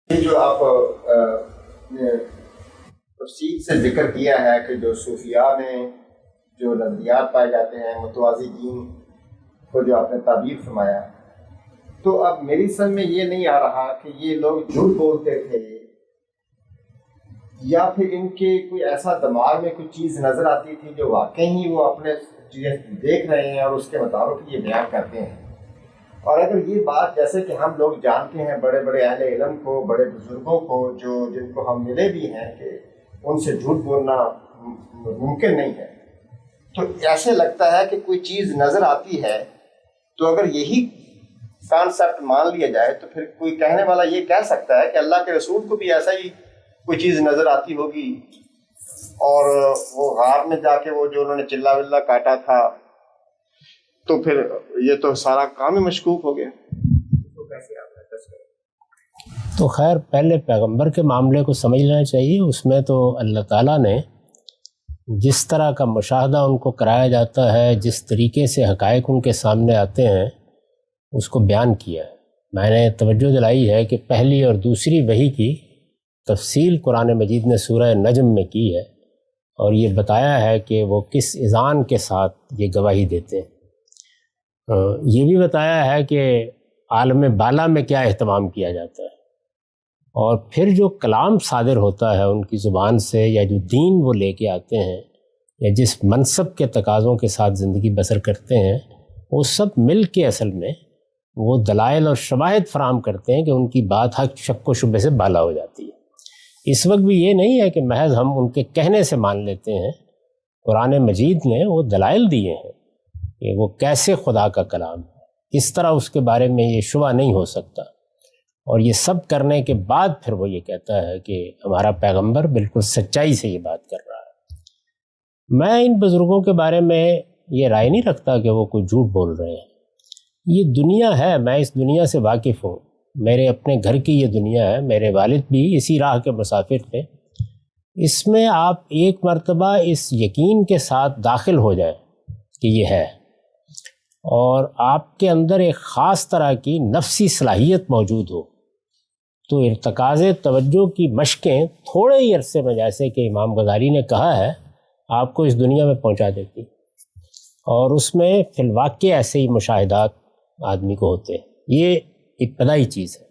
یہ جو آپ تفصیل سے ذکر کیا ہے کہ جو صوفیاء میں جو نظریات پائے جاتے ہیں متوازی دین کو جو آپ نے تعبیر فرمایا، تو اب میری سمجھ میں یہ نہیں آ رہا کہ یہ لوگ جھوٹ بولتے تھے یا پھر ان کے کوئی ایسا دماغ میں کوئی چیز نظر آتی تھی جو واقعی ہی وہ اپنے چیزیں دیکھ رہے ہیں اور اس کے مطابق یہ بیان کرتے ہیں۔ اور اگر یہ بات جیسے کہ ہم لوگ جانتے ہیں بڑے بڑے اہل علم کو، بڑے بزرگوں کو جو جن کو ہم ملے بھی ہیں کہ ان سے جھوٹ بولنا ممکن نہیں ہے، تو ایسے لگتا ہے کہ کوئی چیز نظر آتی ہے تو اگر یہی کانسیپٹ مان لیا جائے تو پھر کوئی کہنے والا یہ کہہ سکتا ہے کہ اللہ کے رسول کو بھی ایسا ہی کوئی چیز نظر آتی ہوگی اور وہ غار میں جا کے وہ جو انہوں نے چلا ولا کاٹا تھا، تو پھر یہ تو سارا کام ہی مشکوک ہو گیا۔ تو خیر پہلے پیغمبر کے معاملے کو سمجھ لینا چاہیے۔ اس میں تو اللہ تعالیٰ نے جس طرح کا مشاہدہ ان کو کرایا جاتا ہے، جس طریقے سے حقائق ان کے سامنے آتے ہیں، اس کو بیان کیا ہے۔ میں نے توجہ دلائی ہے کہ پہلی اور دوسری وحی کی تفصیل قرآن مجید نے سورہ نجم میں کی ہے، اور یہ بتایا ہے کہ وہ کس اذعان کے ساتھ یہ گواہی دیتے ہیں۔ یہ بھی بتایا ہے کہ عالم بالا میں کیا اہتمام کیا جاتا ہے، اور پھر جو کلام صادر ہوتا ہے ان کی زبان سے، یا جو دین وہ لے کے آتے ہیں، یا جس منصب کے تقاضوں کے ساتھ زندگی بسر کرتے ہیں، وہ سب مل کے اصل میں وہ دلائل اور شواہد فراہم کرتے ہیں کہ ان کی بات حق شک و شبہ سے بالا ہو جاتی ہے۔ اس وقت بھی یہ نہیں ہے کہ محض ہم ان کے کہنے سے مان لیتے ہیں، قرآن مجید نے وہ دلائل دیے ہیں کہ وہ کیسے خدا کا کلام ہے، کس طرح اس کے بارے میں یہ شبہ نہیں ہو سکتا، اور یہ سب کرنے کے بعد پھر وہ یہ کہتا ہے کہ ہمارا پیغمبر بالکل سچائی سے یہ بات کر رہا ہے۔ میں ان بزرگوں کے بارے میں یہ رائے نہیں رکھتا کہ وہ کوئی جھوٹ بول رہے ہیں۔ یہ دنیا ہے، میں اس دنیا سے واقف ہوں، میرے اپنے گھر کی یہ دنیا ہے، میرے والد بھی اسی راہ کے مسافر تھے۔ اس میں آپ ایک مرتبہ اس یقین کے ساتھ داخل ہو جائیں کہ یہ ہے، اور آپ کے اندر ایک خاص طرح کی نفسی صلاحیت موجود ہو، تو ارتکاز توجہ کی مشقیں تھوڑے ہی عرصے میں، جیسے کہ امام غزالی نے کہا ہے، آپ کو اس دنیا میں پہنچا دیتی، اور اس میں فی الواقع ایسے ہی مشاہدات آدمی کو ہوتے ہیں۔ یہ ابتدائی چیز ہے۔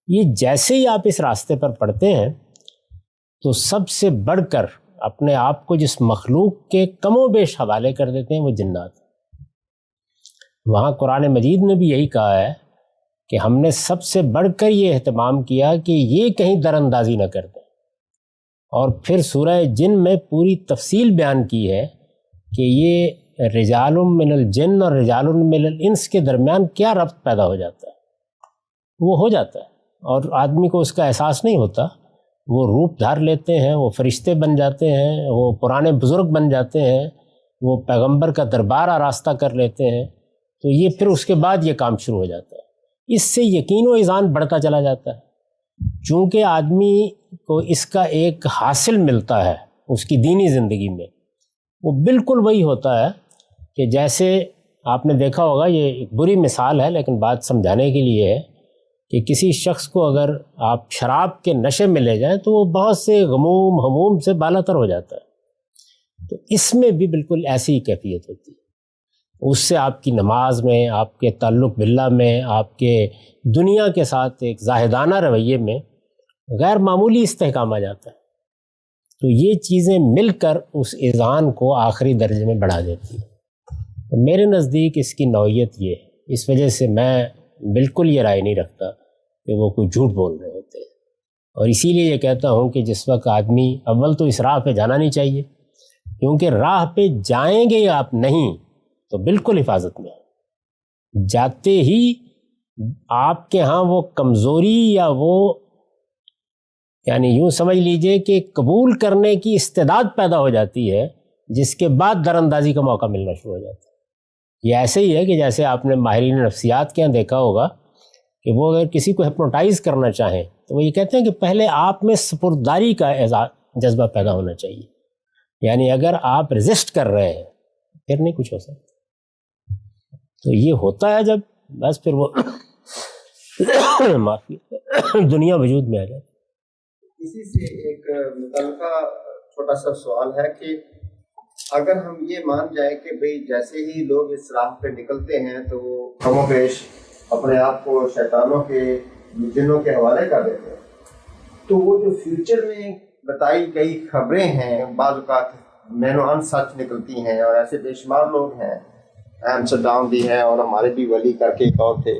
یہ جیسے ہی آپ اس راستے پر پڑتے ہیں تو سب سے بڑھ کر اپنے آپ کو جس مخلوق کے کم و بیش حوالے کر دیتے ہیں وہ جنات۔ وہاں قرآن مجید نے بھی یہی کہا ہے کہ ہم نے سب سے بڑھ کر یہ اہتمام کیا کہ یہ کہیں در اندازی نہ کر دیں، اور پھر سورہ جن میں پوری تفصیل بیان کی ہے کہ یہ رجال من الجن اور رجال من الانس کے درمیان کیا ربط پیدا ہو جاتا ہے۔ وہ ہو جاتا ہے اور آدمی کو اس کا احساس نہیں ہوتا، وہ روپ دھار لیتے ہیں، وہ فرشتے بن جاتے ہیں، وہ پرانے بزرگ بن جاتے ہیں، وہ پیغمبر کا دربار آراستہ کر لیتے ہیں، تو یہ پھر اس کے بعد یہ کام شروع ہو جاتا ہے۔ اس سے یقین و ایذان بڑھتا چلا جاتا ہے، چونکہ آدمی کو اس کا ایک حاصل ملتا ہے اس کی دینی زندگی میں۔ وہ بالکل وہی ہوتا ہے کہ جیسے آپ نے دیکھا ہوگا، یہ ایک بری مثال ہے لیکن بات سمجھانے کے لیے ہے، کہ کسی شخص کو اگر آپ شراب کے نشے میں لے جائیں تو وہ بہت سے غموم ہموم سے بالا تر ہو جاتا ہے۔ تو اس میں بھی بالکل ایسی ہی کیفیت ہوتی ہے۔ اس سے آپ کی نماز میں، آپ کے تعلق باللہ میں، آپ کے دنیا کے ساتھ ایک زاہدانہ رویے میں غیر معمولی استحکام آ جاتا ہے۔ تو یہ چیزیں مل کر اس اذعان کو آخری درجے میں بڑھا دیتی ہیں۔ میرے نزدیک اس کی نوعیت یہ ہے، اس وجہ سے میں بالکل یہ رائے نہیں رکھتا کہ وہ کوئی جھوٹ بول رہے ہوتے ہیں، اور اسی لیے یہ کہتا ہوں کہ جس وقت آدمی اول تو اس راہ پہ جانا نہیں چاہیے، کیونکہ راہ پہ جائیں گے آپ نہیں تو بالکل حفاظت میں ہے۔ جاتے ہی آپ کے ہاں وہ کمزوری یا وہ یعنی یوں سمجھ لیجئے کہ قبول کرنے کی استعداد پیدا ہو جاتی ہے، جس کے بعد در اندازی کا موقع ملنا شروع ہو جاتا ہے۔ یہ ایسے ہی ہے کہ جیسے آپ نے ماہرین نفسیات کے یہاں دیکھا ہوگا کہ وہ اگر کسی کو ہپنوٹائز کرنا چاہیں تو وہ یہ کہتے ہیں کہ پہلے آپ میں سپرداری کا جذبہ پیدا ہونا چاہیے، یعنی اگر آپ ریزسٹ کر رہے ہیں پھر نہیں کچھ ہو سکتا۔ تو یہ ہوتا ہے جب بس پھر وہ معافی دنیا وجود میں آ جائے. اسی سے ایک متعلقہ چھوٹا سا سوال ہے کہ اگر ہم یہ مان جائیں کہ بھئی جیسے ہی لوگ اس راہ پہ نکلتے ہیں تو وہ کم و بیش اپنے آپ کو شیطانوں کے جنوں کے حوالے کر دیتے ہیں، تو وہ جو فیوچر میں بتائی گئی خبریں ہیں بعض اوقات مینو ان سچ نکلتی ہیں، اور ایسے بے شمار لوگ ہیں، ایمسٹرڈام بھی ہے اور ہمارے بھی ولی کر کے ایک اور تھے،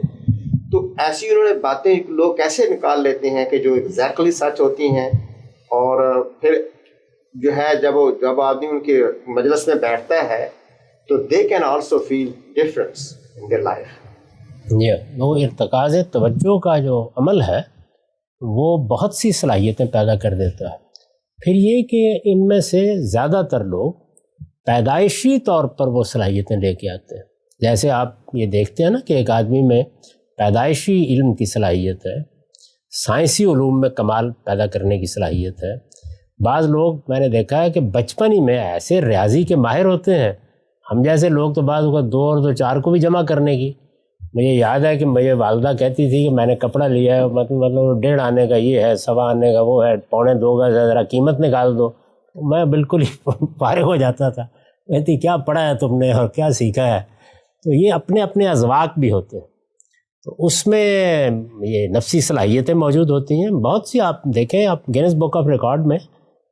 تو ایسی انہوں نے باتیں لوگ کیسے نکال لیتے ہیں کہ جو ایگزیکٹلی سچ ہوتی ہیں، اور پھر جو ہے جب آدمی ان کے مجلس میں بیٹھتا ہے تو they can also feel difference in their life. وہ ارتکاز توجہ کا جو عمل ہے وہ بہت سی صلاحیتیں پیدا کر دیتا ہے. پھر یہ کہ ان میں سے زیادہ تر لوگ پیدائشی طور پر وہ صلاحیتیں لے کے آتے ہیں. جیسے آپ یہ دیکھتے ہیں نا کہ ایک آدمی میں پیدائشی علم کی صلاحیت ہے، سائنسی علوم میں کمال پیدا کرنے کی صلاحیت ہے. بعض لوگ میں نے دیکھا ہے کہ بچپن ہی میں ایسے ریاضی کے ماہر ہوتے ہیں، ہم جیسے لوگ تو بعض اوقات 2 اور 2 4 کو بھی جمع کرنے کی. مجھے یاد ہے کہ مجھے والدہ کہتی تھی کہ میں نے کپڑا لیا ہے، مطلب 1.5 آنے کا یہ ہے، 1.25 آنے کا وہ ہے، 1.25 کا ذرا قیمت نکال دو. میں بالکل ہی فارغ ہو جاتا تھا. کہتی کیا پڑھا ہے تم نے اور کیا سیکھا ہے. تو یہ اپنے اپنے اذواق بھی ہوتے ہیں، تو اس میں یہ نفسی صلاحیتیں موجود ہوتی ہیں. بہت سی آپ دیکھیں، آپ گینس بک آف ریکارڈ میں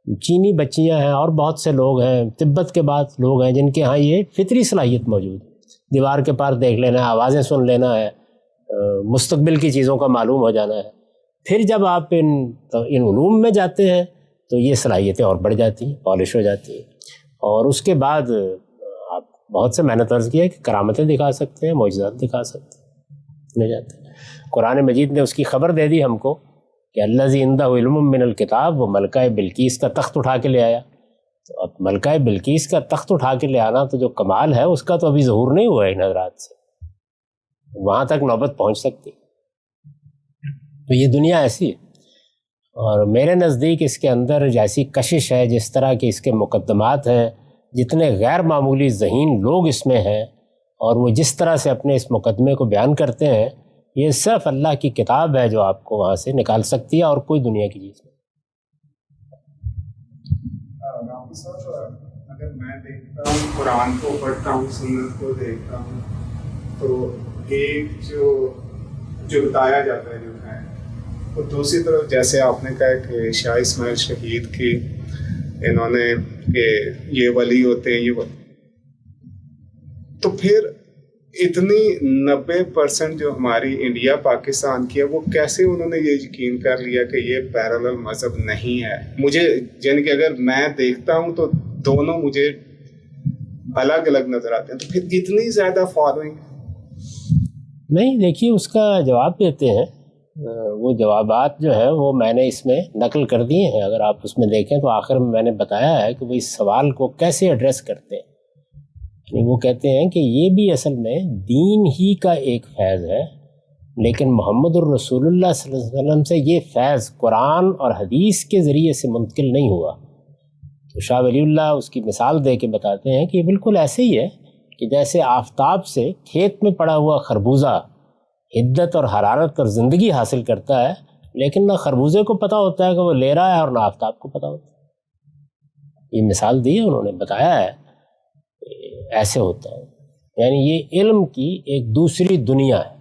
چینی بچیاں ہیں اور بہت سے لوگ ہیں، تبت کے بعد لوگ ہیں جن کے ہاں یہ فطری صلاحیت موجود ہے. دیوار کے پار دیکھ لینا ہے، آوازیں سن لینا ہے، مستقبل کی چیزوں کا معلوم ہو جانا ہے. پھر جب آپ ان علوم میں جاتے ہیں تو یہ صلاحیتیں اور بڑھ جاتی ہیں، پالش ہو جاتی ہیں. اور اس کے بعد آپ بہت سے محنت عرض کی ہے کہ کرامتیں دکھا سکتے ہیں، معجزات دکھا سکتے ہیں. جاتے ہیں قرآن مجید نے اس کی خبر دے دی ہم کو کہ الذی عندہ علم من الکتاب، وہ ملکہ بلقیس کا تخت اٹھا کے لے آیا. تو اب ملکہ بلقیس کا تخت اٹھا کے لے آنا تو جو کمال ہے اس کا تو ابھی ظہور نہیں ہوا ہے ان حضرات سے، وہاں تک نوبت پہنچ سکتی. تو یہ دنیا ایسی ہے، اور میرے نزدیک اس کے اندر جیسی کشش ہے، جس طرح کے اس کے مقدمات ہیں، جتنے غیر معمولی ذہین لوگ اس میں ہیں، اور وہ جس طرح سے اپنے اس مقدمے کو بیان کرتے ہیں، یہ صرف اللہ کی کتاب ہے جو آپ کو وہاں سے نکال سکتی ہے، اور کوئی دنیا کی چیز نہیں. صاحب اگر میں دیکھتا ہوں، قرآن کو پڑھتا ہوں، سنت کو دیکھتا ہوں، تو ایک جو بتایا جاتا ہے جو ہے، اور دوسری طرف جیسے آپ نے کہا کہ شاہ اسماعیل شہید کی انہوں نے کہ یہ ولی ہوتے ہیں یہ ولی، تو پھر اتنی 90% جو ہماری انڈیا پاکستان کی ہے وہ کیسے انہوں نے یہ یقین کر لیا کہ یہ پیرالل مذہب نہیں ہے؟ مجھے یعنی کہ اگر میں دیکھتا ہوں تو دونوں مجھے الگ الگ نظر آتے ہیں، تو پھر اتنی زیادہ فالوئنگ نہیں. دیکھیے اس کا جواب دیتے ہیں، وہ جوابات جو ہیں وہ میں نے اس میں نقل کر دیے ہیں. اگر آپ اس میں دیکھیں تو آخر میں نے بتایا ہے کہ وہ اس سوال کو کیسے ایڈریس کرتے ہیں. وہ کہتے ہیں کہ یہ بھی اصل میں دین ہی کا ایک فیض ہے، لیکن محمد الرسول اللہ صلی اللہ علیہ وسلم سے یہ فیض قرآن اور حدیث کے ذریعے سے منتقل نہیں ہوا. تو شاہ ولی اللہ اس کی مثال دے کے بتاتے ہیں کہ یہ بالکل ایسے ہی ہے کہ جیسے آفتاب سے کھیت میں پڑا ہوا خربوزہ حدت اور حرارت اور زندگی حاصل کرتا ہے، لیکن نہ خربوزے کو پتہ ہوتا ہے کہ وہ لے رہا ہے اور نہ آفتاب کو پتہ ہوتا ہے. یہ مثال دی ہے انہوں نے، بتایا ہے ایسے ہوتا ہے. یعنی یہ علم کی ایک دوسری دنیا ہے،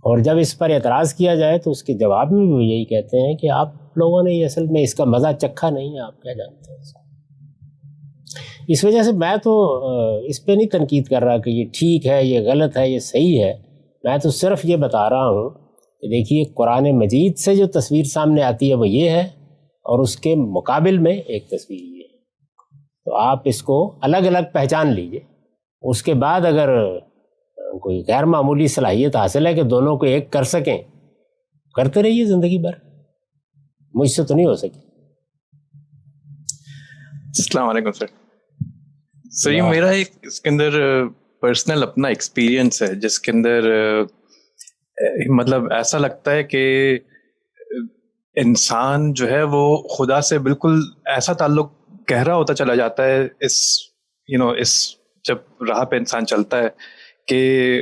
اور جب اس پر اعتراض کیا جائے تو اس کے جواب میں بھی وہ یہی کہتے ہیں کہ آپ لوگوں نے یہ اصل میں اس کا مزہ چکھا نہیں ہے، آپ کیا جانتے ہیں. اس وجہ سے میں تو اس پہ نہیں تنقید کر رہا کہ یہ ٹھیک ہے، یہ غلط ہے، یہ صحیح ہے. میں تو صرف یہ بتا رہا ہوں کہ دیکھیے قرآن مجید سے جو تصویر سامنے آتی ہے وہ یہ ہے، اور اس کے مقابل میں ایک تصویر یہ ہے. تو آپ اس کو الگ الگ پہچان لیجئے. اس کے بعد اگر کوئی غیر معمولی صلاحیت حاصل ہے کہ دونوں کو ایک کر سکیں، کرتے رہیے زندگی بھر. مجھ سے تو نہیں ہو سکی. السلام علیکم سر. یہ میرا ایک اس کے اندر پرسنل اپنا ایکسپیرینس ہے، جس کے اندر مطلب ایسا لگتا ہے کہ انسان جو ہے وہ خدا سے بالکل ایسا تعلق گہرا ہوتا چلا جاتا ہے اس جب راہ پہ انسان چلتا ہے کہ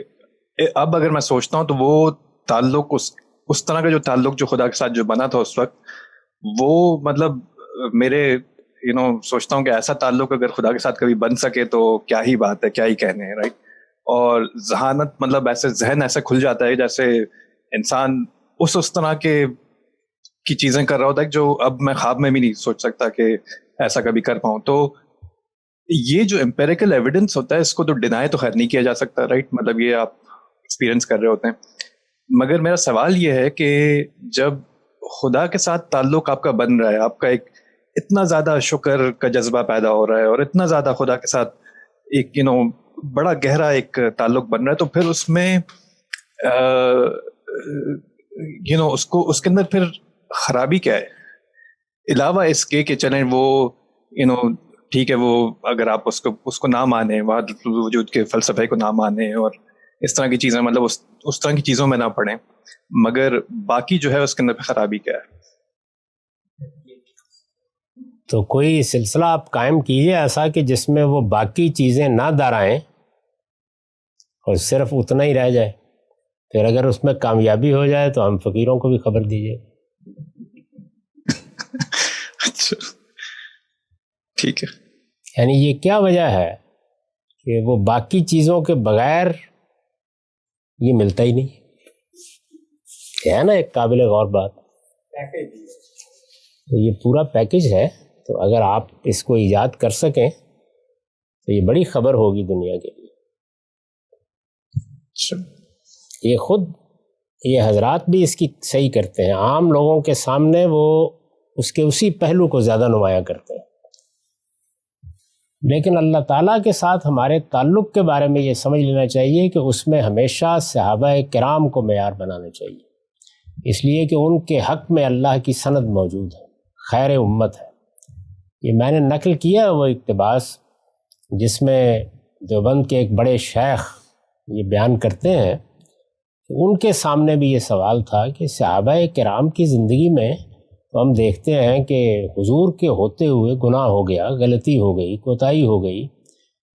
اب اگر میں سوچتا ہوں تو وہ تعلق اس طرح کا جو تعلق جو خدا کے ساتھ جو بنا تھا اس وقت، وہ مطلب میرے سوچتا ہوں کہ ایسا تعلق اگر خدا کے ساتھ کبھی بن سکے تو کیا ہی بات ہے، کیا ہی کہنے ہیں، رائٹ. اور ذہانت مطلب ایسے ذہن ایسے کھل جاتا ہے جیسے انسان اس طرح کی چیزیں کر رہا ہوتا ہے جو اب میں خواب میں بھی نہیں سوچ سکتا کہ ایسا کبھی کر پاؤں. تو یہ جو امپیریکل ایویڈنس ہوتا ہے اس کو تو ڈینائی تو خیر نہیں کیا جا سکتا، رائٹ. مطلب یہ آپ ایکسپیرئنس کر رہے ہوتے ہیں. مگر میرا سوال یہ ہے کہ جب خدا کے ساتھ تعلق آپ کا بن رہا ہے، آپ کا ایک اتنا زیادہ شکر کا جذبہ پیدا ہو رہا ہے اور اتنا زیادہ خدا کے ساتھ ایک بڑا گہرا ایک تعلق بن رہا ہے، تو پھر اس میں اس کے اندر پھر خرابی کیا ہے علاوہ اس کے کہ چلیں وہ ٹھیک ہے، وہ اگر آپ اس کو نہ مانیں، وحدت الوجود کے فلسفے کو نہ مانیں اور اس طرح کی چیزیں، مطلب اس طرح کی چیزوں میں نہ پڑیں، مگر باقی جو ہے اس کے اندر خرابی کیا ہے؟ تو کوئی سلسلہ آپ قائم کیجئے ایسا کہ جس میں وہ باقی چیزیں نہ دہرائیں اور صرف اتنا ہی رہ جائے. پھر اگر اس میں کامیابی ہو جائے تو ہم فقیروں کو بھی خبر دیجیے. اچھا ٹھیک ہے. یعنی یہ کیا وجہ ہے کہ وہ باقی چیزوں کے بغیر یہ ملتا ہی نہیں ہے نا. ایک قابل غور بات، تو یہ پورا پیکج ہے. تو اگر آپ اس کو ایجاد کر سکیں تو یہ بڑی خبر ہوگی دنیا کے لیے. یہ خود یہ حضرات بھی اس کی صحیح کرتے ہیں، عام لوگوں کے سامنے وہ اس کے اسی پہلو کو زیادہ نمایاں کرتے ہیں. لیکن اللہ تعالیٰ کے ساتھ ہمارے تعلق کے بارے میں یہ سمجھ لینا چاہیے کہ اس میں ہمیشہ صحابہ کرام کو معیار بنانا چاہیے، اس لیے کہ ان کے حق میں اللہ کی سند موجود ہے، خیر امت ہے. یہ میں نے نقل کیا وہ اقتباس جس میں دیوبند کے ایک بڑے شیخ یہ بیان کرتے ہیں کہ ان کے سامنے بھی یہ سوال تھا کہ صحابہ کرام کی زندگی میں تو ہم دیکھتے ہیں کہ حضور کے ہوتے ہوئے گناہ ہو گیا، غلطی ہو گئی، کوتاہی ہو گئی،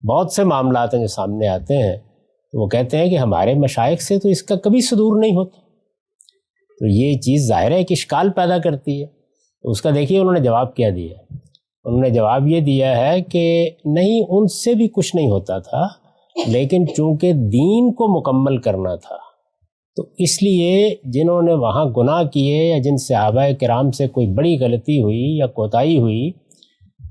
بہت سے معاملات ہیں جو سامنے آتے ہیں. تو وہ کہتے ہیں کہ ہمارے مشائخ سے تو اس کا کبھی صدور نہیں ہوتا. تو یہ چیز ظاہر ہے کہ اشکال پیدا کرتی ہے. تو اس کا دیکھیے انہوں نے جواب کیا دیا. انہوں نے جواب یہ دیا ہے کہ نہیں، ان سے بھی کچھ نہیں ہوتا تھا، لیکن چونکہ دین کو مکمل کرنا تھا تو اس لیے جنہوں نے وہاں گناہ کیے یا جن صحابہ کرام سے کوئی بڑی غلطی ہوئی یا کوتاہی ہوئی،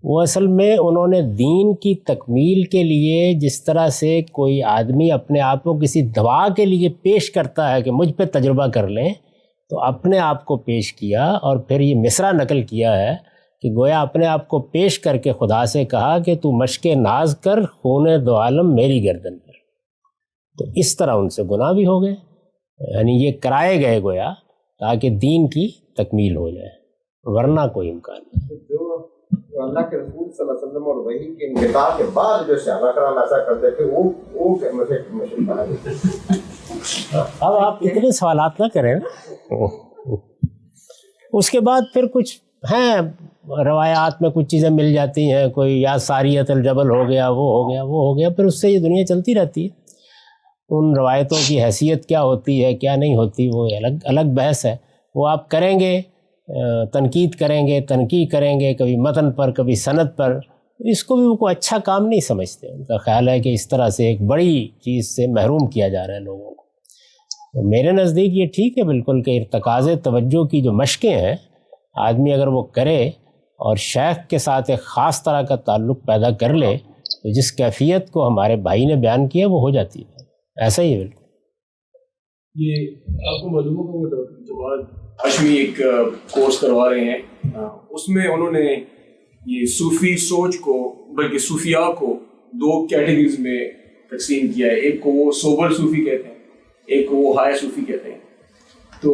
وہ اصل میں انہوں نے دین کی تکمیل کے لیے جس طرح سے کوئی آدمی اپنے آپ کو کسی دوا کے لیے پیش کرتا ہے کہ مجھ پہ تجربہ کر لیں، تو اپنے آپ کو پیش کیا اور پھر یہ مصرع نقل کیا ہے کہ گویا اپنے آپ کو پیش کر کے خدا سے کہا کہ تو مشق ناز کر خون دو عالم میری گردن پر. تو اس طرح ان سے گناہ بھی ہو گئے، یعنی یہ کرائے گئے گویا تاکہ دین کی تکمیل ہو جائے، ورنہ کوئی امکان نہیں. جو اللہ کے رسول صلی اللہ علیہ وسلم اور وحی کے انقطاع کے بعد جو صحابہ کرام ایسا کرتے تھے وہ اب آپ اتنے سوالات نہ کریں. اس کے بعد پھر کچھ ہیں روایات میں کچھ چیزیں مل جاتی ہیں، کوئی یا ساریت الجبل ہو گیا، وہ ہو گیا، وہ ہو گیا، پھر اس سے یہ دنیا چلتی رہتی ہے. ان روایتوں کی حیثیت کیا ہوتی ہے کیا نہیں ہوتی وہ الگ بحث ہے. وہ آپ کریں گے، تنقید کریں گے، تنقید کریں گے، کبھی متن پر کبھی سند پر. اس کو بھی وہ کوئی اچھا کام نہیں سمجھتے. ان کا خیال ہے کہ اس طرح سے ایک بڑی چیز سے محروم کیا جا رہا ہے لوگوں کو. میرے نزدیک یہ ٹھیک ہے بالکل کہ ارتکاز توجہ کی جو مشقیں ہیں آدمی اگر وہ کرے اور شیخ کے ساتھ ایک خاص طرح کا تعلق پیدا کر لے تو جس کیفیت کو ہمارے بھائی نے بیان کیا وہ ہو جاتی ہے. ایسا ہی ہے بالکل. یہ آپ کو معلوم ہوگا وہ ڈاکٹر جواد ہاشمی ایک کورس کروا رہے ہیں، اس میں انہوں نے یہ صوفی سوچ کو بلکہ صوفیاء کو دو کیٹیگریز میں تقسیم کیا ہے. ایک کو وہ سوبر صوفی کہتے ہیں، ایک کو وہ ہائی صوفی کہتے ہیں. تو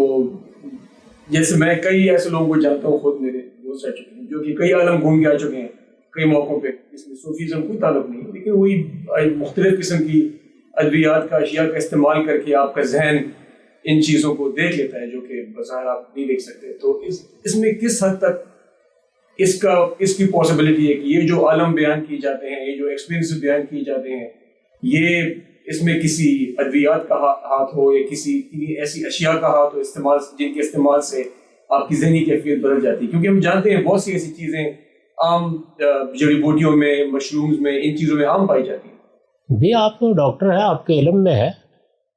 جیسے میں کئی ایسے لوگوں کو جانتا ہوں، خود میرے دوست رہ چکے ہیں جو کہ کئی عالم گھوم کے آ چکے ہیں کئی موقعوں پہ، اس میں صوفیزم کوئی تعلق نہیں ہے، لیکن وہی مختلف قسم کی ادویات کا اشیاء کا استعمال کر کے آپ کا ذہن ان چیزوں کو دیکھ لیتا ہے جو کہ بظاہر آپ نہیں دیکھ سکتے. تو اس میں کس حد تک اس کی پاسبلٹی ہے کہ یہ جو عالم بیان کیے جاتے ہیں، یہ جو ایکسپیرینس بیان کیے جاتے ہیں، یہ اس میں کسی ادویات کا ہاتھ ہو یا کسی ایسی اشیاء کا ہاتھ ہو استعمال، جن کے استعمال سے آپ کی ذہنی کیفیت بدل جاتی ہے؟ کیونکہ ہم جانتے ہیں بہت سی ایسی چیزیں عام جڑی بوٹیوں میں، مشرومز میں، ان چیزوں میں عام پائی جاتی ہیں. بھی آپ تو ڈاکٹر ہیں، آپ کے علم میں ہے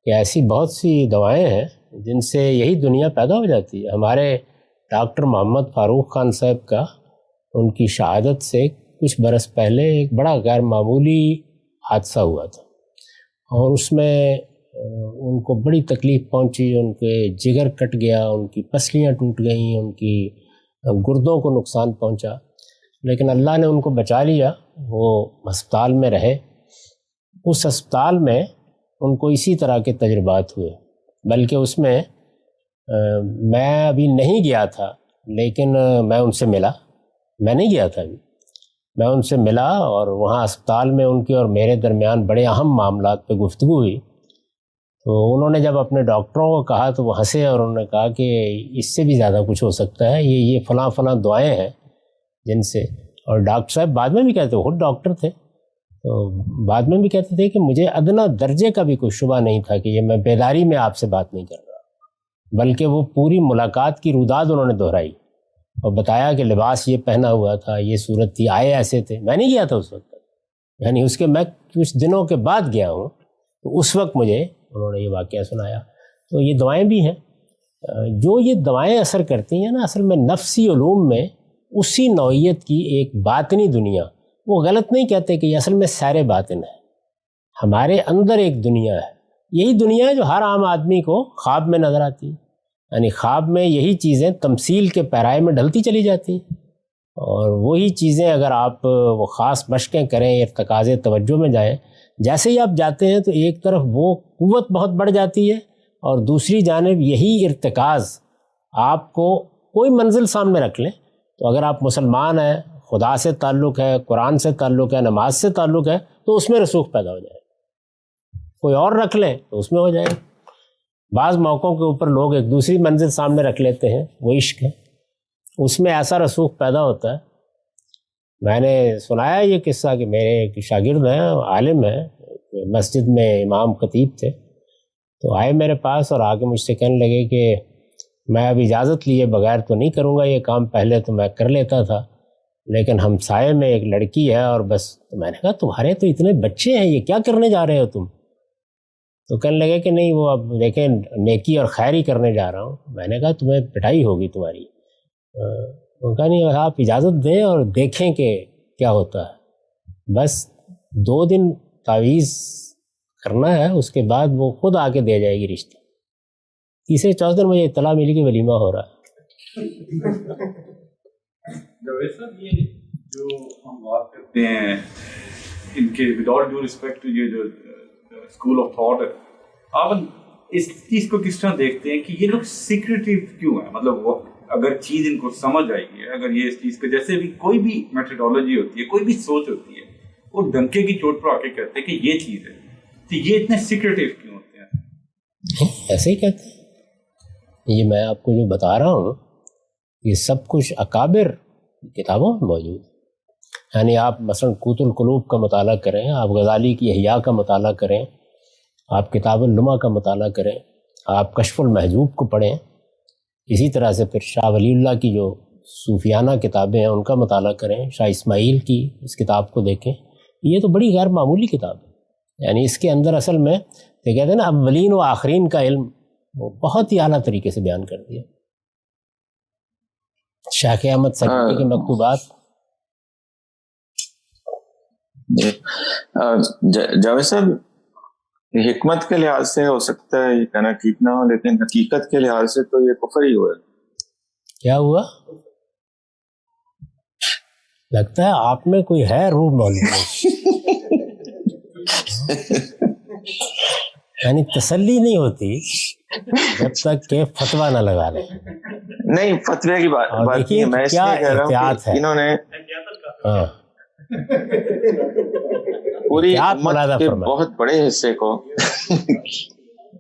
کہ ایسی بہت سی دوائیں ہیں جن سے یہی دنیا پیدا ہو جاتی ہے. ہمارے ڈاکٹر محمد فاروق خان صاحب کا ان کی شہادت سے کچھ برس پہلے ایک بڑا غیر معمولی حادثہ ہوا تھا، اور اس میں ان کو بڑی تکلیف پہنچی. ان کے جگر کٹ گیا، ان کی پسلیاں ٹوٹ گئیں، ان کی گردوں کو نقصان پہنچا، لیکن اللہ نے ان کو بچا لیا. وہ ہسپتال میں رہے. اس ہسپتال میں ان کو اسی طرح کے تجربات ہوئے، بلکہ اس میں میں ابھی نہیں گیا تھا، لیکن میں ان سے ملا. میں نہیں گیا تھا ابھی، میں ان سے ملا، اور وہاں اسپتال میں ان کے اور میرے درمیان بڑے اہم معاملات پہ گفتگو ہوئی. تو انہوں نے جب اپنے ڈاکٹروں کو کہا تو وہ ہنسے، اور انہوں نے کہا کہ اس سے بھی زیادہ کچھ ہو سکتا ہے، یہ فلاں فلاں دعائیں ہیں جن سے. اور ڈاکٹر صاحب بعد میں بھی کہتے، وہ خود ڈاکٹر تھے، تو بعد میں بھی کہتے تھے کہ مجھے ادنا درجے کا بھی کوئی شبہ نہیں تھا کہ یہ میں بیداری میں آپ سے بات نہیں کر رہا، بلکہ وہ پوری ملاقات کی روداد انہوں نے دہرائی اور بتایا کہ لباس یہ پہنا ہوا تھا، یہ صورت تھی، آئے ایسے تھے. میں نہیں گیا تھا اس وقت، یعنی اس کے میں کچھ دنوں کے بعد گیا ہوں، تو اس وقت مجھے انہوں نے یہ واقعہ سنایا. تو یہ دوائیں بھی ہیں، جو یہ دوائیں اثر کرتی ہیں نا، اصل میں نفسی علوم میں اسی نوعیت کی ایک باطنی دنیا، وہ غلط نہیں کہتے کہ یہ اصل میں سیر باطن ہے. ہمارے اندر ایک دنیا ہے، یہی دنیا ہے جو ہر عام آدمی کو خواب میں نظر آتی ہے. یعنی خواب میں یہی چیزیں تمثیل کے پیرائے میں ڈھلتی چلی جاتی ہیں، اور وہی چیزیں اگر آپ وہ خاص مشقیں کریں، ارتکاز توجہ میں جائیں، جیسے ہی آپ جاتے ہیں تو ایک طرف وہ قوت بہت بڑھ جاتی ہے، اور دوسری جانب یہی ارتکاز آپ کو کوئی منزل سامنے رکھ لیں. تو اگر آپ مسلمان ہیں، خدا سے تعلق ہے، قرآن سے تعلق ہے، نماز سے تعلق ہے، تو اس میں رسوخ پیدا ہو جائے. کوئی اور رکھ لیں تو اس میں ہو جائے. بعض موقعوں کے اوپر لوگ ایک دوسری منزل سامنے رکھ لیتے ہیں، وہ عشق ہے، اس میں ایسا رسوخ پیدا ہوتا ہے. میں نے سنایا یہ قصہ کہ میرے ایک شاگرد ہیں، عالم ہیں، مسجد میں امام خطیب تھے، تو آئے میرے پاس اور آ کے مجھ سے کہنے لگے کہ میں اب اجازت لیے بغیر تو نہیں کروں گا یہ کام، پہلے تو میں کر لیتا تھا، لیکن ہمسائے میں ایک لڑکی ہے اور بس. تو میں نے کہا تمہارے تو اتنے بچے ہیں، یہ کیا کرنے جا رہے ہو تم؟ تو کہنے لگے کہ نہیں، وہ اب دیکھیں نیکی اور خیر ہی کرنے جا رہا ہوں. میں نے کہا تمہیں پٹائی ہوگی تمہاری. وہ کہا نہیں، آپ اجازت دیں اور دیکھیں کہ کیا ہوتا ہے. بس 2 دن تعویذ کرنا ہے، اس کے بعد وہ خود آ کے دے جائے گی رشتہ. تیسرے چوتھے دن مجھے اطلاع ملی کہ ولیمہ ہو رہا ہے. جاوید صاحب، یہ جو ہم بات کرتے ہیں ان کے وداؤٹ ڈیو ریسپیکٹ، یہ جو اسکول آف تھاٹ ہے، آپ اس چیز کو کس طرح دیکھتے ہیں کہ یہ لوگ سیکریٹو کیوں ہیں؟ مطلب وہ اگر چیز ان کو سمجھ آئی ہے، اگر یہ اس چیز کو جیسے بھی کوئی بھی میتھڈالوجی ہوتی ہے، کوئی بھی سوچ ہوتی ہے، وہ ڈنکے کی چوٹ پر آ کے کہتے ہیں کہ یہ چیز ہے، تو یہ اتنے سیکریٹو کیوں ہوتے ہیں؟ ایسے ہی کہتے ہیں. یہ میں آپ کو جو بتا رہا ہوں یہ سب کچھ اکابر کتابوں میں موجود ہے. یعنی آپ مثلا قوت القلوب کا مطالعہ کریں، آپ غزالی کی احیاء کا مطالعہ کریں، آپ کتاب اللمع کا مطالعہ کریں، آپ کشف المحجوب کو پڑھیں، اسی طرح سے پھر شاہ ولی اللہ کی جو صوفیانہ کتابیں ہیں ان کا مطالعہ کریں، شاہ اسماعیل کی اس کتاب کو دیکھیں. یہ تو بڑی غیر معمولی کتاب ہے. یعنی اس کے اندر اصل میں یہ کہتے ہیں نا اولین و آخرین کا علم، وہ بہت ہی اعلیٰ طریقے سے بیان کر دیا. شیخ احمد سکتی کے مکتوبات. جاوید صاحب، حکمت کے لحاظ سے ہو سکتا ہے یہ کہنا ٹھیک نہ ہو، لیکن حقیقت کے لحاظ سے تو یہ کفر ہی ہوا. کیا ہوا؟ لگتا ہے آپ میں کوئی ہے روح موجود. یعنی تسلی نہیں ہوتی جب تک کہ فتویٰ نہ لگا لیں. نہیں، فتوے کی بات نہیں، میں اس لیے کہہ رہا ہوں کہ انہوں نے پوری امت کے بہت بڑے حصے کو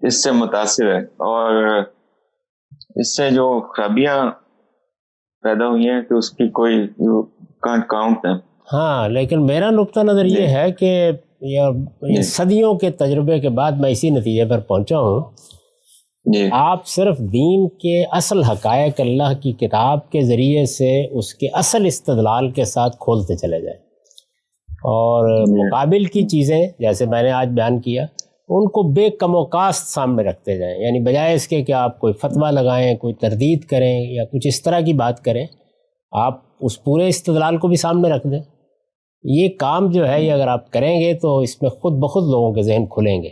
اس سے متاثر ہے، اور اس سے جو خرابیاں پیدا ہوئی ہیں کہ اس کی کوئی کانٹ کاؤنٹ ہے. ہاں، لیکن میرا نقطہ نظر یہ ہے کہ یہ صدیوں کے تجربے کے بعد میں اسی نتیجے پر پہنچا ہوں، آپ صرف دین کے اصل حقائق اللہ کی کتاب کے ذریعے سے اس کے اصل استدلال کے ساتھ کھولتے چلے جائیں، اور مقابل کی چیزیں جیسے میں نے آج بیان کیا ان کو بے کم و کاست سامنے رکھتے جائیں، یعنی بجائے اس کے کہ آپ کوئی فتویٰ لگائیں، کوئی تردید کریں یا کچھ اس طرح کی بات کریں، آپ اس پورے استدلال کو بھی سامنے رکھ دیں۔ یہ کام جو ہے یہ اگر آپ کریں گے تو اس میں خود بخود لوگوں کے ذہن کھلیں گے،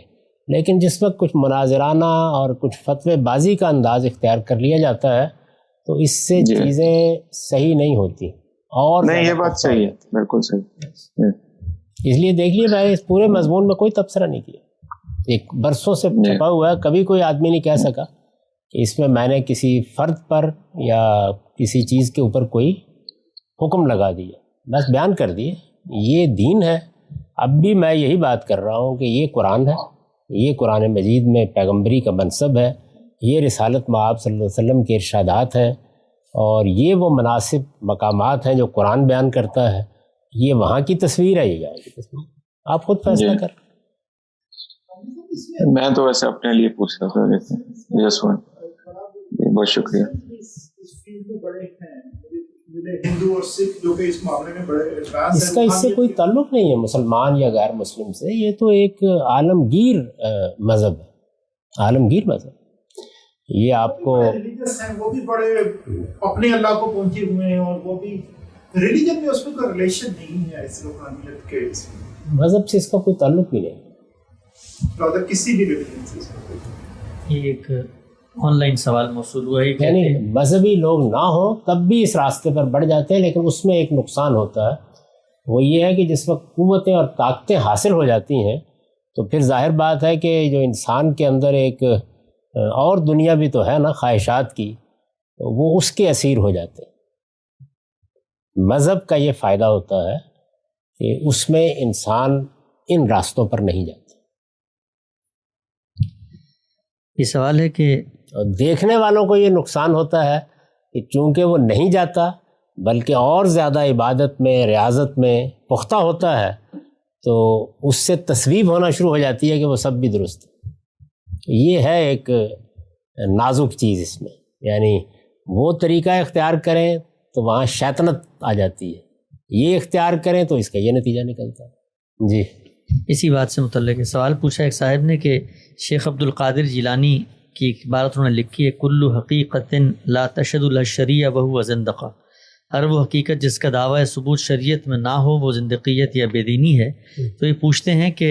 لیکن جس وقت کچھ مناظرانہ اور کچھ فتوے بازی کا انداز اختیار کر لیا جاتا ہے تو اس سے چیزیں صحیح نہیں ہوتی، اور نہیں یہ بات صحیح ہے، بالکل صحیح۔ اس لیے دیکھ لیے میں اس پورے مضمون میں کوئی تبصرہ نہیں کیا، ایک برسوں سے چھپا ہوا ہے، کبھی کوئی آدمی نہیں کہہ سکا کہ اس میں نے کسی فرد پر یا کسی چیز کے اوپر کوئی حکم لگا دیا، بس بیان کر دیے یہ دین ہے۔ اب بھی میں یہی بات کر رہا ہوں کہ یہ قرآن ہے، یہ قرآن مجید میں پیغمبری کا منصب ہے، یہ رسالت مآب صلی اللہ علیہ وسلم کے ارشادات ہیں، اور یہ وہ مناسب مقامات ہیں جو قرآن بیان کرتا ہے، یہ وہاں کی تصویر ہے، یہ یہاں کی تصویر، آپ خود فیصلہ کر۔ میں تو ویسے اپنے لیے پوچھ رہا تھا، بہت شکریہ۔ اس کا اس سے کوئی تعلق نہیں ہے مسلمان یا غیر مسلم سے، یہ تو ایک عالمگیر مذہب ہے، عالمگیر مذہب۔ یہ آپ کو وہ بھی بڑے اپنے اللہ کو پہنچے ہوئے ہیں، اور وہ بھی ریلیجن میں اس میں کوئی ریلیشن نہیں ہے اس روحانیت کے، مذہب سے اس کا کوئی تعلق بھی نہیں، کسی بھی ریلیجن سے اس کا کوئی۔ یہ ایک آن لائن سوال موصول ہوا ہے، یعنی مذہبی لوگ نہ ہوں تب بھی اس راستے پر بڑھ جاتے ہیں، لیکن اس میں ایک نقصان ہوتا ہے، وہ یہ ہے کہ جس وقت قوتیں اور طاقتیں حاصل ہو جاتی ہیں تو پھر ظاہر بات ہے کہ جو انسان کے اندر ایک اور دنیا بھی تو ہے نا خواہشات کی، وہ اس کے اسیر ہو جاتے ہیں۔ مذہب کا یہ فائدہ ہوتا ہے کہ اس میں انسان ان راستوں پر نہیں جاتا۔ یہ سوال ہے کہ دیکھنے والوں کو یہ نقصان ہوتا ہے کہ چونکہ وہ نہیں جاتا بلکہ اور زیادہ عبادت میں، ریاضت میں پختہ ہوتا ہے، تو اس سے تصویب ہونا شروع ہو جاتی ہے کہ وہ سب بھی درست ہے۔ یہ ہے ایک نازک چیز اس میں، یعنی وہ طریقہ اختیار کریں تو وہاں شیطنت آ جاتی ہے، یہ اختیار کریں تو اس کا یہ نتیجہ نکلتا ہے۔ جی اسی بات سے متعلق سوال پوچھا ایک صاحب نے کہ شیخ عبد القادر جیلانی کی ایک عبارت انہوں نے لکھی ہے، کل حقیقت لا تشهد لها الشریعہ وهو زندقہ، ہر وہ حقیقت جس کا دعویٰ ثبوت شریعت میں نہ ہو وہ زندقیت یا بے دینی ہے۔ تو یہ پوچھتے ہیں کہ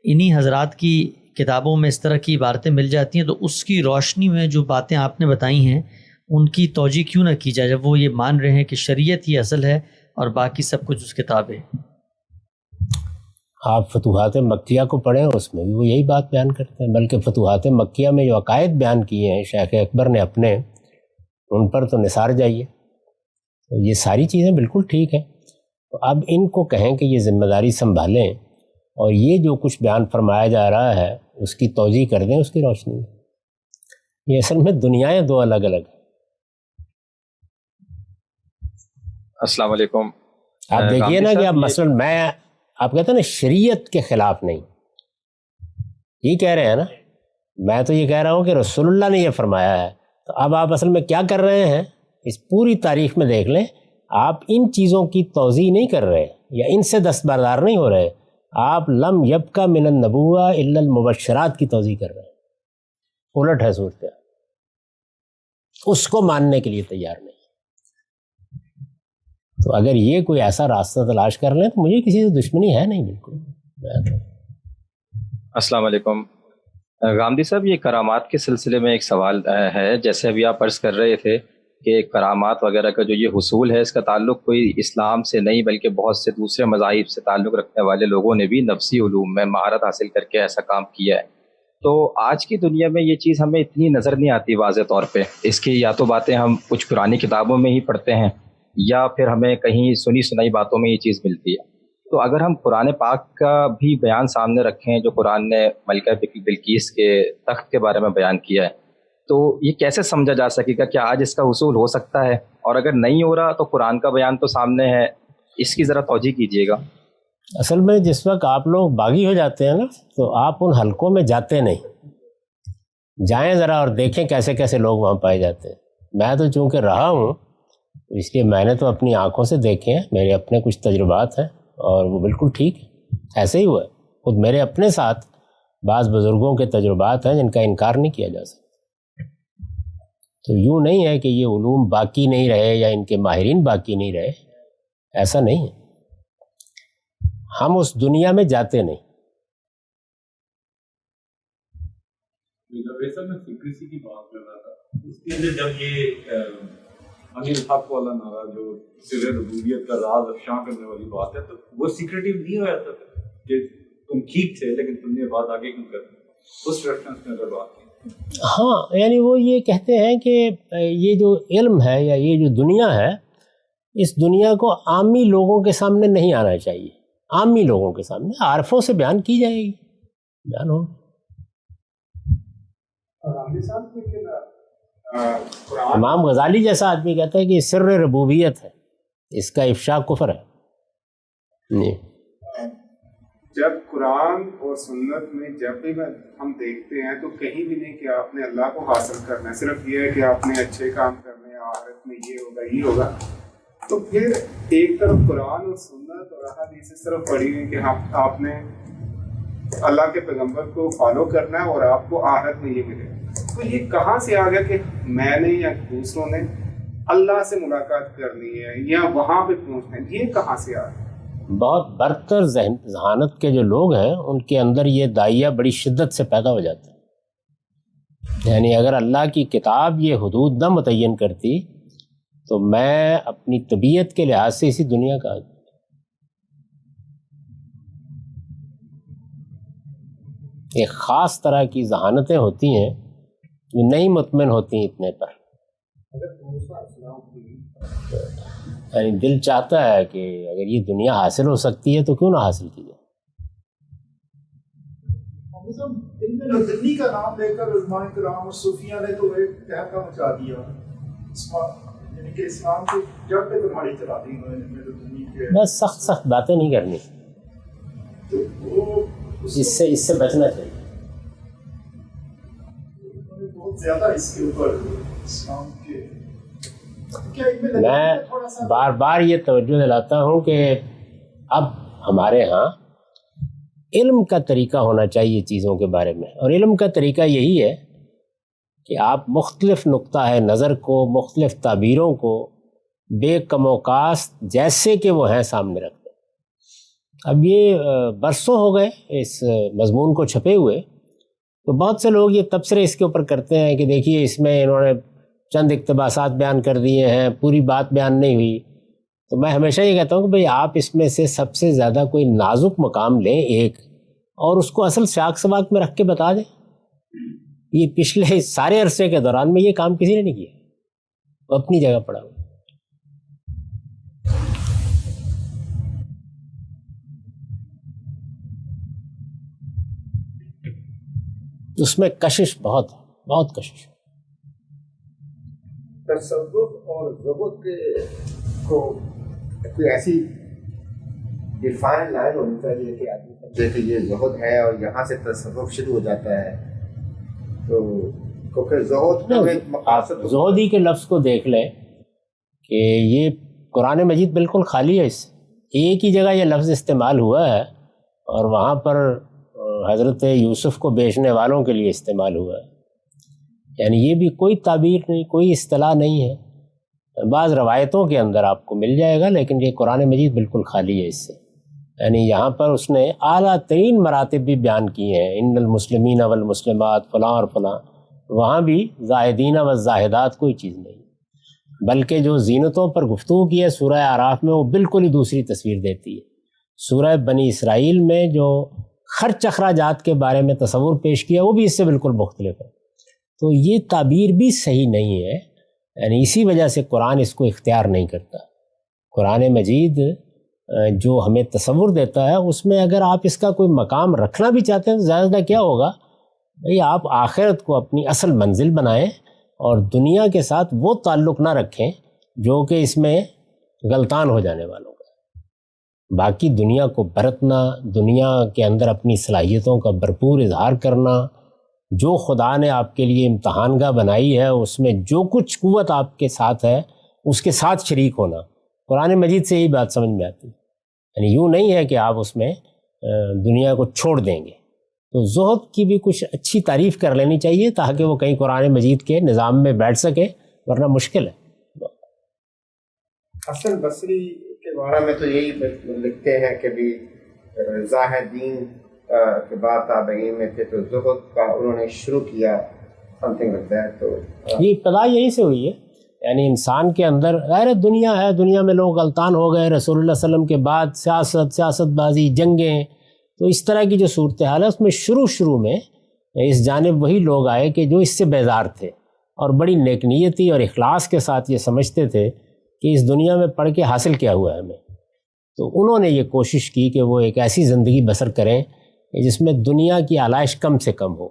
انہی حضرات کی کتابوں میں اس طرح کی عبارتیں مل جاتی ہیں، تو اس کی روشنی میں جو باتیں آپ نے بتائی ہیں ان کی توجیہ کیوں نہ کی جائے، جب وہ یہ مان رہے ہیں کہ شریعت ہی اصل ہے اور باقی سب کچھ اس کتاب ہے۔ آپ فتوحات مکیہ کو پڑھیں، اس میں بھی وہ یہی بات بیان کرتے ہیں، بلکہ فتوحات مکیہ میں جو عقائد بیان کیے ہیں شیخ اکبر نے اپنے، ان پر تو نثار جائیے، تو یہ ساری چیزیں بالکل ٹھیک ہیں۔ تو اب ان کو کہیں کہ یہ ذمہ داری سنبھالیں اور یہ جو کچھ بیان فرمایا جا رہا ہے اس کی توجیہ کر دیں اس کی روشنی میں۔ یہ اصل میں دنیایں دو الگ الگ ہیں۔ السلام علیکم۔ آپ دیکھیے نا کہ اب مثلاً میں آپ کہتے ہیں نا شریعت کے خلاف نہیں، یہ کہہ رہے ہیں نا، میں تو یہ کہہ رہا ہوں کہ رسول اللہ نے یہ فرمایا ہے، تو اب آپ اصل میں کیا کر رہے ہیں، اس پوری تاریخ میں دیکھ لیں، آپ ان چیزوں کی توضیح نہیں کر رہے یا ان سے دستبردار نہیں ہو رہے، آپ لم یبقى من النبوہ الا المبشرات کی توضیح کر رہے ہیں، الٹ ہے صورتحال، اس کو ماننے کے لیے تیار نہیں۔ تو اگر یہ کوئی ایسا راستہ تلاش کر لیں تو مجھے کسی سے دشمنی ہے نہیں، بالکل۔ السلام علیکم غامدی صاحب، یہ کرامات کے سلسلے میں ایک سوال ہے، جیسے ابھی آپ عرض کر رہے تھے کہ کرامات وغیرہ کا جو یہ حصول ہے اس کا تعلق کوئی اسلام سے نہیں بلکہ بہت سے دوسرے مذاہب سے تعلق رکھنے والے لوگوں نے بھی نفسی علوم میں مہارت حاصل کر کے ایسا کام کیا ہے۔ تو آج کی دنیا میں یہ چیز ہمیں اتنی نظر نہیں آتی واضح طور پہ، اس کی یا تو باتیں ہم کچھ پرانی کتابوں میں ہی پڑھتے ہیں یا پھر ہمیں کہیں سنی سنائی باتوں میں یہ چیز ملتی ہے۔ تو اگر ہم قرآن پاک کا بھی بیان سامنے رکھیں جو قرآن نے ملکہ بلقیس کے تخت کے بارے میں بیان کیا ہے، تو یہ کیسے سمجھا جا سکے گا کہ آج اس کا حصول ہو سکتا ہے؟ اور اگر نہیں ہو رہا تو قرآن کا بیان تو سامنے ہے، اس کی ذرا توجیہ کیجیے گا۔ اصل میں جس وقت آپ لوگ باغی ہو جاتے ہیں نا تو آپ ان حلقوں میں جاتے نہیں. جائیں ذرا اور دیکھیں کیسے کیسے لوگ وہاں پائے جاتے ہیں. میں تو چونکہ رہا ہوں اس لیے میں نے تو اپنی آنکھوں سے دیکھے ہیں, میرے اپنے کچھ تجربات ہیں اور وہ بالکل ٹھیک ہے. ایسے ہی ہوا ہے. خود میرے اپنے ساتھ بعض بزرگوں کے تجربات ہیں جن کا انکار نہیں کیا جا سکتا. تو یوں نہیں ہے کہ یہ علوم باقی نہیں رہے یا ان کے ماہرین باقی نہیں رہے, ایسا نہیں ہے. ہم اس دنیا میں جاتے نہیں. میں سیکریسی کی بات کر رہا تھا, اس کے اندر جب یہ الحق والا نعرہ جو سر ربوبیت کا راز افشاں کرنے والی بات ہے, تو وہ سیکریٹو نہیں ہو جاتا تھا کہ تم ٹھیک تھے لیکن تم نے بات آگے کیوں کر دی, اس ریفرنس میں اگر بات کی. ہاں یعنی وہ یہ کہتے ہیں کہ یہ جو علم ہے یا یہ جو دنیا ہے, اس دنیا کو عامی لوگوں کے سامنے نہیں آنا چاہیے. عامی لوگوں کے سامنے عارفوں سے بیان کی جائے گی, بیان ہو. امام غزالی جیسا آدمی کہتا ہے کہ سر ربوبیت ہے, اس کا افشا کفر ہے. نہیں, جب قرآن اور سنت میں جب بھی ہم دیکھتے ہیں تو کہیں بھی نہیں کہ آپ نے اللہ کو حاصل کرنا ہے, صرف یہ ہے کہ آپ نے اچھے کام کرنے ہیں, آخرت میں یہ ہوگا یہ ہوگا. تو پھر ایک طرف قرآن اور سنت اور احادیث اس طرف پڑھی ہوئی کہ آپ نے اللہ کے پیغمبر کو فالو کرنا ہے اور آپ کو آخرت میں یہ ملے. تو یہ کہاں سے آ گیا کہ میں نے یا دوسروں نے اللہ سے ملاقات کرنی ہے یا وہاں پہ پہنچنا ہے, یہ کہاں سے آ گیا؟ بہت برتر ذہانت کے جو لوگ ہیں ان کے اندر یہ داعیہ بڑی شدت سے پیدا ہو جاتا ہے. یعنی اگر اللہ کی کتاب یہ حدود نہ متعین کرتی تو میں اپنی طبیعت کے لحاظ سے اسی دنیا کا ایک خاص طرح کی ذہانتیں ہوتی ہیں جو نہیں مطمئن ہوتی ہیں اتنے پر. یعنی دل چاہتا ہے کہ اگر یہ دنیا حاصل ہو سکتی ہے تو کیوں نہ حاصل کی جائے. دلی کا نام لے کر علماء کرام اور صوفیہ نے تو ایک تہلکہ مچا دیا, یعنی کہ اسلام کو جب پہ تمہاری چلا دی انہوں نے. بس سخت باتیں نہیں کرنی, اس سے بچنا چاہیے. بہت زیادہ اس کے اوپر اسلام کے میں بار بار یہ توجہ دلاتا ہوں کہ اب ہمارے ہاں علم کا طریقہ ہونا چاہیے چیزوں کے بارے میں, اور علم کا طریقہ یہی ہے کہ آپ مختلف نقطہ نظر کو, مختلف تعبیروں کو بے کم و کاست جیسے کہ وہ ہیں سامنے رکھ دیں. اب یہ برسوں ہو گئے اس مضمون کو چھپے ہوئے, تو بہت سے لوگ یہ تبصرے اس کے اوپر کرتے ہیں کہ دیکھیے اس میں انہوں نے چند اقتباسات بیان کر دیے ہیں, پوری بات بیان نہیں ہوئی. تو میں ہمیشہ یہ کہتا ہوں کہ بھئی آپ اس میں سے سب سے زیادہ کوئی نازک مقام لیں ایک, اور اس کو اصل سیاق سباق میں رکھ کے بتا دیں. یہ پچھلے سارے عرصے کے دوران میں یہ کام کسی نے نہیں کیا, وہ اپنی جگہ پڑا ہوا. اس میں کشش بہت کشش. تصوف اور زہد کو کوئی ایسی ڈیفائن لائن ہونی چاہیے کہ آدمی سمجھے کہ یہ زہد ہے اور یہاں سے تصوف شروع ہو جاتا ہے. تو کیونکہ زہد زہدی کے لفظ کو دیکھ لیں کہ یہ قرآن مجید بالکل خالی ہے, اس سے ایک ہی جگہ یہ لفظ استعمال ہوا ہے اور وہاں پر حضرت یوسف کو بیچنے والوں کے لیے استعمال ہوا ہے. یعنی یہ بھی کوئی تعبیر نہیں, کوئی اصطلاح نہیں ہے. بعض روایتوں کے اندر آپ کو مل جائے گا, لیکن یہ قرآن مجید بالکل خالی ہے اس سے. یعنی یہاں پر اس نے اعلیٰ ترین مراتب بھی بیان کیے ہیں, ان المسلمین والمسلمات فلاں اور فلاں. وہاں بھی زاہدین والزاہدات کوئی چیز نہیں, بلکہ جو زینتوں پر گفتگو کی ہے سورہ اعراف میں وہ بالکل ہی دوسری تصویر دیتی ہے. سورہ بنی اسرائیل میں جو خرچ اخراجات کے بارے میں تصور پیش کیا وہ بھی اس سے بالکل مختلف ہے. تو یہ تعبیر بھی صحیح نہیں ہے. یعنی اسی وجہ سے قرآن اس کو اختیار نہیں کرتا. قرآن مجید جو ہمیں تصور دیتا ہے اس میں اگر آپ اس کا کوئی مقام رکھنا بھی چاہتے ہیں تو زیادہ کیا ہوگا بھئی آپ آخرت کو اپنی اصل منزل بنائیں اور دنیا کے ساتھ وہ تعلق نہ رکھیں جو کہ اس میں غلطان ہو جانے والوں کا. باقی دنیا کو برتنا، دنیا کے اندر اپنی صلاحیتوں کا بھرپور اظہار کرنا، جو خدا نے آپ کے لیے امتحان گاہ بنائی ہے اس میں جو کچھ قوت آپ کے ساتھ ہے اس کے ساتھ شریک ہونا، قرآن مجید سے یہی بات سمجھ میں آتی ہے. یعنی یوں نہیں ہے کہ آپ اس میں دنیا کو چھوڑ دیں گے. تو زہد کی بھی کچھ اچھی تعریف کر لینی چاہیے تاکہ وہ کہیں قرآن مجید کے نظام میں بیٹھ سکے، ورنہ مشکل ہے. حسن بصری کے بارے میں تو یہی لکھتے ہیں کہ بھی رضا دین کے بعد تابعین میں تھے تو زہد کا انہوں نے شروع کیا سمتھنگ لائک دیٹ. تو یہ ابتدا یہیں سے ہوئی ہے. یعنی انسان کے اندر غیر دنیا ہے، دنیا میں لوگ غلطان ہو گئے، رسول اللہ صلی اللہ علیہ وسلم کے بعد سیاست بازی، جنگیں، تو اس طرح کی جو صورتحال ہے اس میں شروع میں اس جانب وہی لوگ آئے کہ جو اس سے بیزار تھے اور بڑی نیک نیتی اور اخلاص کے ساتھ یہ سمجھتے تھے کہ اس دنیا میں پڑھ کے حاصل کیا ہوا ہے ہمیں. تو انہوں نے یہ کوشش کی کہ وہ ایک ایسی زندگی بسر کریں جس میں دنیا کی آلائش کم سے کم ہو.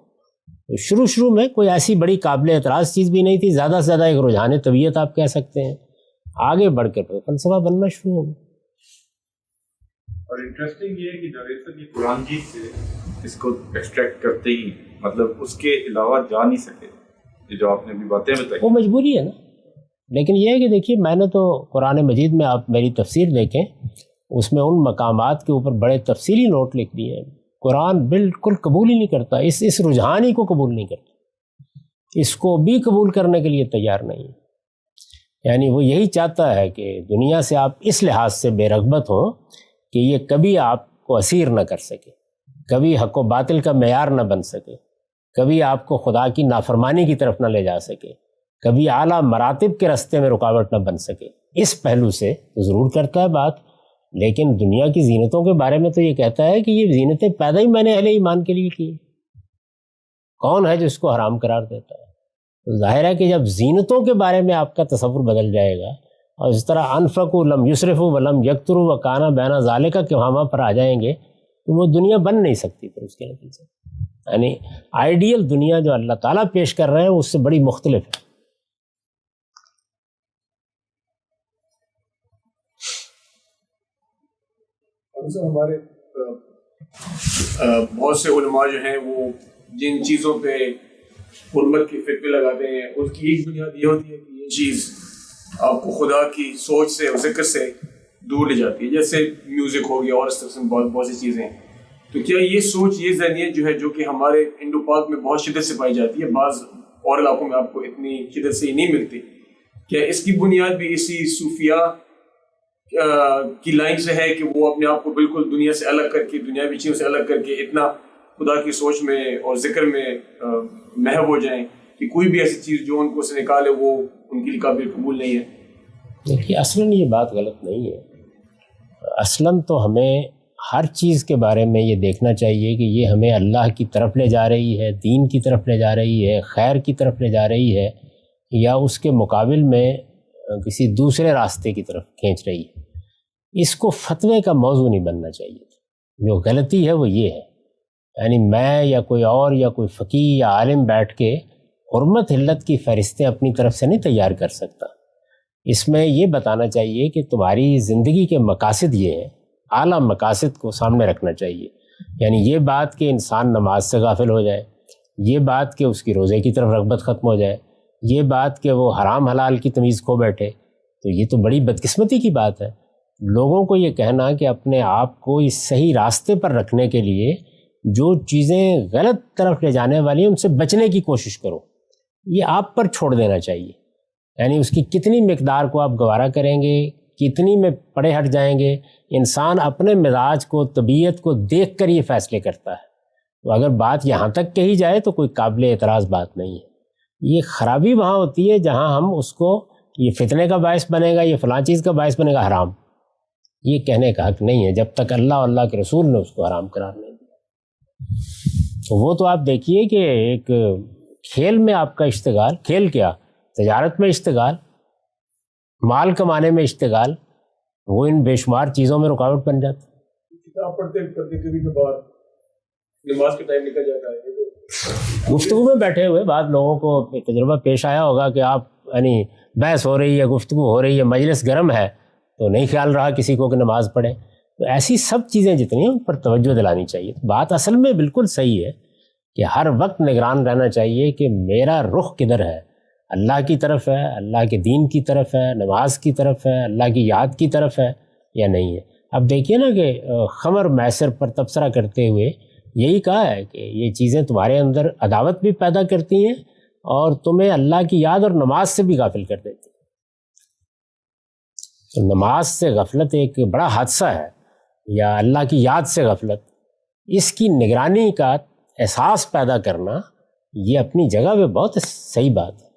شروع میں کوئی ایسی بڑی قابل اعتراض چیز بھی نہیں تھی، زیادہ سے زیادہ ایک رجحان طبیعت آپ کہہ سکتے ہیں. آگے بڑھ کے پھر فلسفہ بننا شروع ہو گیا. اور انٹرسٹنگ یہ ہے کہ جاوید صاحب یہ قرآن جی سے اس کو ایکسٹریکٹ کرتے ہی مطلب اس کے علاوہ جا نہیں سکے. یہ جو آپ نے بھی باتیں بتائی وہ مجبوری ہے نا. لیکن یہ ہے کہ دیکھیے میں نے تو قرآن مجید میں آپ میری تفسیر دیکھیں، اس میں ان مقامات کے اوپر بڑے تفصیلی نوٹ لکھ دیے ہیں. قرآن بالکل قبول ہی نہیں کرتا، اس رجحان ہی کو قبول نہیں کرتا، اس کو بھی قبول کرنے کے لیے تیار نہیں ہے. یعنی وہ یہی چاہتا ہے کہ دنیا سے آپ اس لحاظ سے بے رغبت ہوں کہ یہ کبھی آپ کو اسیر نہ کر سکے، کبھی حق و باطل کا معیار نہ بن سکے، کبھی آپ کو خدا کی نافرمانی کی طرف نہ لے جا سکے، کبھی اعلیٰ مراتب کے راستے میں رکاوٹ نہ بن سکے. اس پہلو سے ضرور کرتا ہے بات، لیکن دنیا کی زینتوں کے بارے میں تو یہ کہتا ہے کہ یہ زینتیں پیدا ہی میں نے اہل ایمان کے لیے کی. کون ہے جو اس کو حرام قرار دیتا ہے؟ تو ظاہر ہے کہ جب زینتوں کے بارے میں آپ کا تصور بدل جائے گا اور اس طرح انفقوا لم یسرفوا ولم یقتروا وکان بین ذالک کے وہاں پر آ جائیں گے تو وہ دنیا بن نہیں سکتی. پھر اس کے نتیجے یعنی آئیڈیل دنیا جو اللہ تعالیٰ پیش کر رہے ہیں اس سے بڑی مختلف ہے. ہمارے بہت سے علماء جو ہیں وہ جن چیزوں پہ حرمت کے فتوے لگاتے ہیں اس کی ایک بنیاد یہ ہوتی ہے کہ یہ چیز آپ کو خدا کی سوچ سے اور ذکر سے دور لے جاتی ہے. جیسے میوزک ہو گیا اور اس طرح سے بہت سی چیزیں ہیں. تو کیا یہ سوچ، یہ ذہنیت جو ہے جو کہ ہمارے ہندو پاک میں بہت شدت سے پائی جاتی ہے، بعض اور علاقوں میں آپ کو اتنی شدت سے ہی نہیں ملتی، کیا اس کی بنیاد بھی اسی صوفیہ کی لائن سے ہے کہ وہ اپنے آپ کو بالکل دنیا سے الگ کر کے، دنیاوی چیزوں سے الگ کر کے اتنا خدا کی سوچ میں اور ذکر میں محو ہو جائیں کہ کوئی بھی ایسی چیز جو ان کو سے نکالے وہ ان کے لیے قابل قبول نہیں ہے؟ دیکھیے اصلاً یہ بات غلط نہیں ہے. اصلاً تو ہمیں ہر چیز کے بارے میں یہ دیکھنا چاہیے کہ یہ ہمیں اللہ کی طرف لے جا رہی ہے، دین کی طرف لے جا رہی ہے، خیر کی طرف لے جا رہی ہے، یا اس کے مقابل میں کسی دوسرے راستے کی طرف کھینچ رہی ہے. اس کو فتوے کا موضوع نہیں بننا چاہیے. جو غلطی ہے وہ یہ ہے، یعنی میں یا کوئی اور یا کوئی فقیہ یا عالم بیٹھ کے حرمت حلت کی فہرستیں اپنی طرف سے نہیں تیار کر سکتا. اس میں یہ بتانا چاہیے کہ تمہاری زندگی کے مقاصد یہ ہیں، اعلیٰ مقاصد کو سامنے رکھنا چاہیے. یعنی یہ بات کہ انسان نماز سے غافل ہو جائے، یہ بات کہ اس کی روزے کی طرف رغبت ختم ہو جائے، یہ بات کہ وہ حرام حلال کی تمیز کھو بیٹھے، تو یہ تو بڑی بدقسمتی کی بات ہے. لوگوں کو یہ کہنا کہ اپنے آپ کو اس صحیح راستے پر رکھنے کے لیے جو چیزیں غلط طرف لے جانے والی ہیں ان سے بچنے کی کوشش کرو، یہ آپ پر چھوڑ دینا چاہیے. یعنی اس کی کتنی مقدار کو آپ گوارا کریں گے، کتنی میں پڑے ہٹ جائیں گے، انسان اپنے مزاج کو، طبیعت کو دیکھ کر یہ فیصلے کرتا ہے. تو اگر بات یہاں تک کہی جائے تو کوئی قابل اعتراض بات نہیں ہے. یہ خرابی وہاں ہوتی ہے جہاں ہم اس کو یہ فتنے کا باعث بنے گا، یہ فلاں چیز کا باعث بنے گا حرام، یہ کہنے کا حق نہیں ہے جب تک اللہ اور اللہ کے رسول نے اس کو حرام قرار نہیں دیا. وہ تو آپ دیکھیے کہ ایک کھیل میں آپ کا اشتغال، کھیل کیا، تجارت میں اشتغال، مال کمانے میں اشتغال، وہ ان بے شمار چیزوں میں رکاوٹ بن جاتا. کتاب پڑھتے پڑھتے کبھی کبھار نماز کا ٹائم نکل جاتا ہے. گفتگو میں بیٹھے ہوئے بعض لوگوں کو تجربہ پیش آیا ہوگا کہ آپ یعنی بحث ہو رہی ہے، گفتگو ہو رہی ہے، مجلس گرم ہے، تو نہیں خیال رہا کسی کو کہ نماز پڑھیں. تو ایسی سب چیزیں جتنی ہیں ان پر توجہ دلانی چاہیے. بات اصل میں بالکل صحیح ہے کہ ہر وقت نگران رہنا چاہیے کہ میرا رخ کدھر ہے، اللہ کی طرف ہے، اللہ کے دین کی طرف ہے، نماز کی طرف ہے، اللہ کی یاد کی طرف ہے یا نہیں ہے. اب دیکھیے نا کہ خمر میسر پر تبصرہ کرتے ہوئے یہی کہا ہے کہ یہ چیزیں تمہارے اندر عداوت بھی پیدا کرتی ہیں اور تمہیں اللہ کی یاد اور نماز سے بھی غافل کر دیتی ہیں. تو نماز سے غفلت ایک بڑا حادثہ ہے، یا اللہ کی یاد سے غفلت. اس کی نگرانی کا احساس پیدا کرنا یہ اپنی جگہ پہ بہت صحیح بات ہے.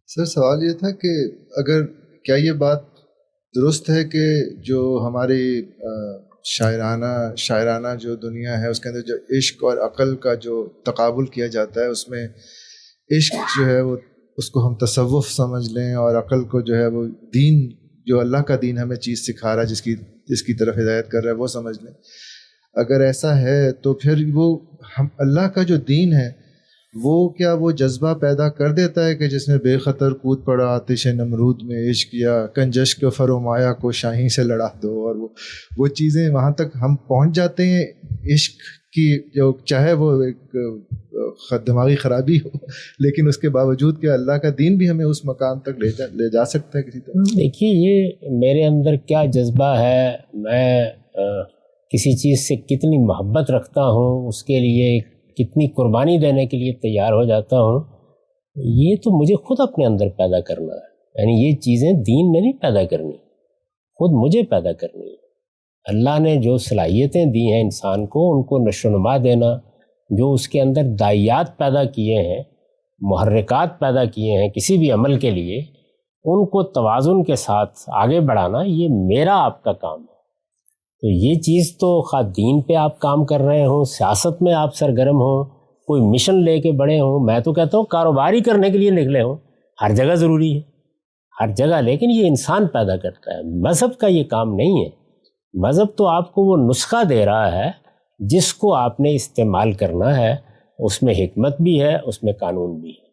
سر سوال یہ تھا کہ اگر کیا یہ بات درست ہے کہ جو ہماری شاعرانہ جو دنیا ہے اس کے اندر جو عشق اور عقل کا جو تقابل کیا جاتا ہے، اس میں عشق جو ہے وہ اس کو ہم تصوف سمجھ لیں اور عقل کو جو ہے وہ دین، جو اللہ کا دین ہمیں چیز سکھا رہا ہے، جس کی طرف ہدایت کر رہا ہے، وہ سمجھ لیں. اگر ایسا ہے تو پھر وہ ہم اللہ کا جو دین ہے وہ کیا وہ جذبہ پیدا کر دیتا ہے کہ جس میں بے خطر کود پڑا آتش نمرود میں عشق، یا کنجش کے فرومایا کو شاہی سے لڑا دو، اور وہ چیزیں وہاں تک ہم پہنچ جاتے ہیں عشق کی، جو چاہے وہ ایک دماغی خرابی ہو لیکن اس کے باوجود کہ اللہ کا دین بھی ہمیں اس مقام تک لے جا سکتا ہے کسی طرح. دیکھیے یہ میرے اندر کیا جذبہ ہے، میں کسی چیز سے کتنی محبت رکھتا ہوں، اس کے لیے کتنی قربانی دینے کے لیے تیار ہو جاتا ہوں، یہ تو مجھے خود اپنے اندر پیدا کرنا ہے. یعنی یہ چیزیں دین نے نہیں پیدا کرنی، خود مجھے پیدا کرنی ہے. اللہ نے جو صلاحیتیں دی ہیں انسان کو، ان کو نشو و نما دینا، جو اس کے اندر داعیات پیدا کیے ہیں، محرکات پیدا کیے ہیں کسی بھی عمل کے لیے، ان کو توازن کے ساتھ آگے بڑھانا، یہ میرا آپ کا کام ہے. تو یہ چیز تو خواہ دین پہ آپ کام کر رہے ہوں، سیاست میں آپ سرگرم ہوں، کوئی مشن لے کے بڑے ہوں، میں تو کہتا ہوں کاروباری کرنے کے لیے نکلے ہوں، ہر جگہ ضروری ہے، ہر جگہ. لیکن یہ انسان پیدا کرتا ہے، مذہب کا یہ کام نہیں ہے. مذہب تو آپ کو وہ نسخہ دے رہا ہے جس کو آپ نے استعمال کرنا ہے. اس میں حکمت بھی ہے، اس میں قانون بھی ہے.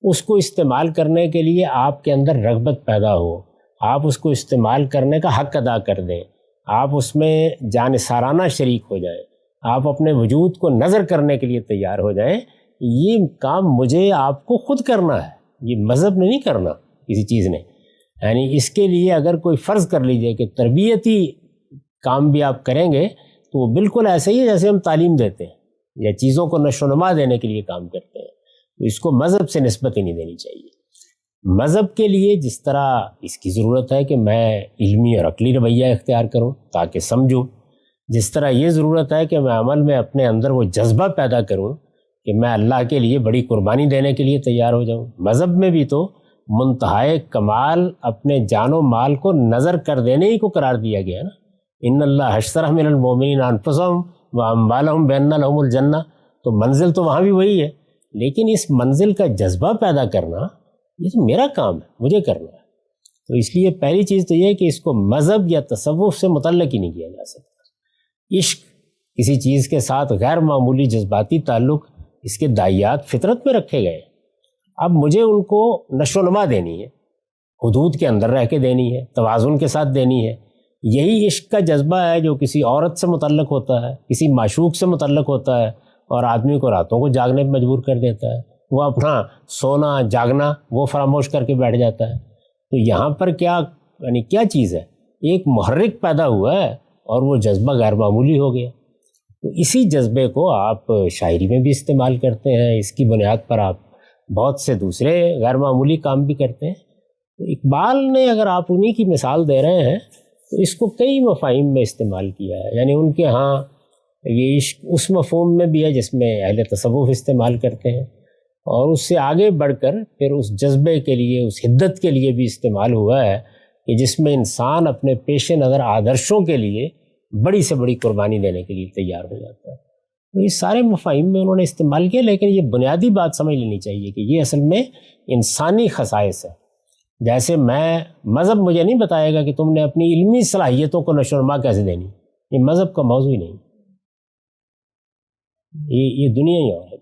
اس کو استعمال کرنے کے لیے آپ کے اندر رغبت پیدا ہو، آپ اس کو استعمال کرنے کا حق ادا کر دیں، آپ اس میں جانثارانہ شریک ہو جائیں، آپ اپنے وجود کو نظر کرنے کے لیے تیار ہو جائیں. یہ کام مجھے آپ کو خود کرنا ہے، یہ مذہب نے نہیں کرنا کسی چیز نے. یعنی اس کے لیے اگر کوئی فرض کر لیجئے کہ تربیتی کام بھی آپ کریں گے تو وہ بالکل ایسا ہی ہے جیسے ہم تعلیم دیتے ہیں یا چیزوں کو نشو و نما دینے کے لیے کام کرتے ہیں. تو اس کو مذہب سے نسبت ہی نہیں دینی چاہیے. مذہب کے لیے جس طرح اس کی ضرورت ہے کہ میں علمی اور عقلی رویہ اختیار کروں تاکہ سمجھوں، جس طرح یہ ضرورت ہے کہ میں عمل میں اپنے اندر وہ جذبہ پیدا کروں کہ میں اللہ کے لیے بڑی قربانی دینے کے لیے تیار ہو جاؤں. مذہب میں بھی تو منتہائے کمال اپنے جان و مال کو نظر کر دینے ہی کو قرار دیا گیا نا. ان اللہ اشتری من المؤمنین انفسهم واموالهم بان لهم الجنہ. تو منزل تو وہاں بھی وہی ہے، لیکن اس منزل کا جذبہ پیدا کرنا یہ تو میرا کام ہے، مجھے کرنا ہے. تو اس لیے پہلی چیز تو یہ ہے کہ اس کو مذہب یا تصوف سے متعلق ہی نہیں کیا جا سکتا. عشق کسی چیز کے ساتھ غیر معمولی جذباتی تعلق، اس کے داعیات فطرت میں رکھے گئے. اب مجھے ان کو نشو و نما دینی ہے، حدود کے اندر رہ کے دینی ہے، توازن کے ساتھ دینی ہے. یہی عشق کا جذبہ ہے جو کسی عورت سے متعلق ہوتا ہے، کسی معشوق سے متعلق ہوتا ہے اور آدمی کو راتوں کو جاگنے پہ مجبور کر دیتا ہے. وہ اپنا سونا جاگنا وہ فراموش کر کے بیٹھ جاتا ہے. تو یہاں پر کیا یعنی کیا چیز ہے، ایک محرک پیدا ہوا ہے اور وہ جذبہ غیر معمولی ہو گیا. تو اسی جذبے کو آپ شاعری میں بھی استعمال کرتے ہیں، اس کی بنیاد پر آپ بہت سے دوسرے غیر معمولی کام بھی کرتے ہیں. تو اقبال نے اگر آپ انہی کی مثال دے رہے ہیں تو اس کو کئی مفاہیم میں استعمال کیا ہے. یعنی ان کے ہاں یہ عشق اس مفہوم میں بھی ہے جس میں اہل تصوف استعمال کرتے ہیں، اور اس سے آگے بڑھ کر پھر اس جذبے کے لیے، اس حدت کے لیے بھی استعمال ہوا ہے کہ جس میں انسان اپنے پیش نظر آدرشوں کے لیے بڑی سے بڑی قربانی دینے کے لیے تیار ہو جاتا ہے. تو یہ سارے مفاہیم میں انہوں نے استعمال کیا، لیکن یہ بنیادی بات سمجھ لینی چاہیے کہ یہ اصل میں انسانی خصائص ہے. جیسے مذہب مجھے نہیں بتائے گا کہ تم نے اپنی علمی صلاحیتوں کو نشو و نما کیسے دینی، یہ مذہب کا موضوع ہی نہیں، یہ دنیا ہی اور ہے.